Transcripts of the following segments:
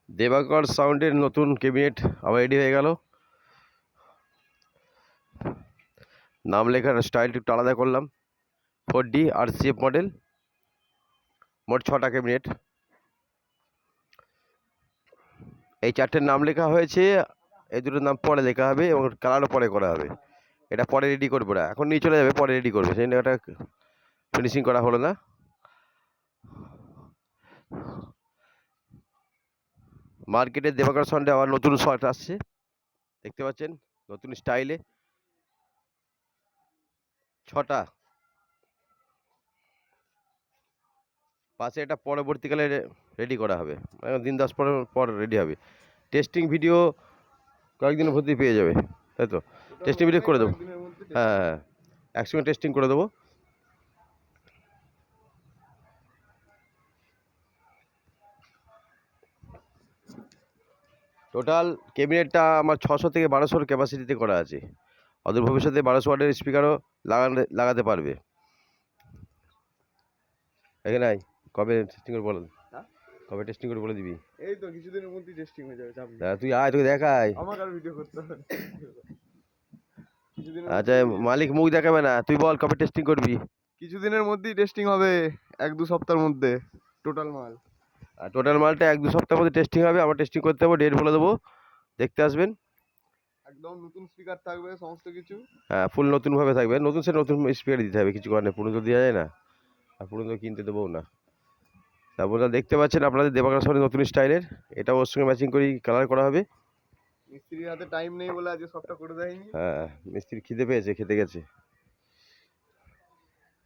দেবাকর সাউন্ডের নতুন ক্যাবিনেট আবার রেডি হয়ে গেল। নাম লেখার স্টাইলটা একটু আলাদা করলাম। 4D RCF মডেল, মোট 6টা ক্যাবিনেট। এই 4টের নাম লেখা হয়েছে, এই দুটোর নাম পরে লেখা হবে এবং কালারও পরে করা হবে। এটা পরে রেডি করবো না, এখন নিয়ে চলে যাবে, পরে রেডি করবে, সেই জন্য এটা ফিনিশিং করা হলো না। মার্কেটে দেবাকর সাউন্ডে আবার নতুন শট আসছে, দেখতে পাচ্ছেন, নতুন স্টাইলে 6টা। পাশে এটা পরবর্তীকালে রেডি করা হবে, দিন 10 পর রেডি হবে। টেস্টিং ভিডিও কয়েকদিনের মধ্যেই পেয়ে যাবে, তাই তো? টেস্টিং ভিডিও করে দেবো, হ্যাঁ হ্যাঁ, একসঙ্গে টেস্টিং করে দেবো। টোটাল ক্যাবিনেটটা আমার 600 থেকে 1200 ক্যাপাসিটিতে করা আছে। অদূর ভবিষ্যতে 1200 ওয়াটের স্পিকারও লাগাতে পারবে। এখানে নাই, কবে টেস্টিং করে বলেন, কবে টেস্টিং করে বলে দিবি? এই তো কিছুদিনের মধ্যেই টেস্টিং হয়ে যাবে, চাপ নেই। তুই আয়, তোকে দেখাই। আমার আর ভিডিও করতে হবে কিছুদিনের আচ্ছা, মালিক মুখ দেখাবে না, তুই বল কবে টেস্টিং করবি? কিছুদিনের মধ্যেই টেস্টিং হবে, 1-2 সপ্তাহের মধ্যে টোটাল মাল। আর টোটাল মালটা 1-2 সপ্তাহের মধ্যে টেস্টিং হবে। আমরা টেস্টিং করতে হবে, ডেট বলে দেবো, দেখতে আসবেন। একদম নতুন স্পিকার থাকবে, সমস্ত কিছু। হ্যাঁ, ফুল নতুনভাবে থাকবে, নতুন স্পিকার দিতে হবে, কিছু কারণে পুরনো তো দেওয়া যায় না, আর পুরনো কিনতে দেবো না। তারপরে দেখতে পাচ্ছেন আপনাদের দেবাকর সাউন্ডের নতুন স্টাইলের, এটা ওর সঙ্গে ম্যাচিং করেই কালার করা হবে। মিস্ত্রির হাতে টাইম নেই বলে আজকে সবটা করে দেয়নি। হ্যাঁ, মিস্ত্রি খিদে পেয়েছে, খেতে গেছে।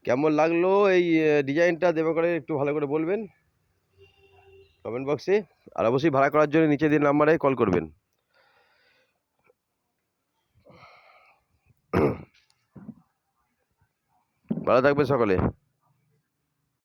কেমন লাগলো এই ডিজাইনটা দেবাকরের, একটু ভালো করে বলবেন কমেন্ট বক্সে। আর অবশ্যই ভাড়া করার জন্য নিচে দিয়ে নাম্বারে কল করবেন। ভালো থাকবেন সকলে।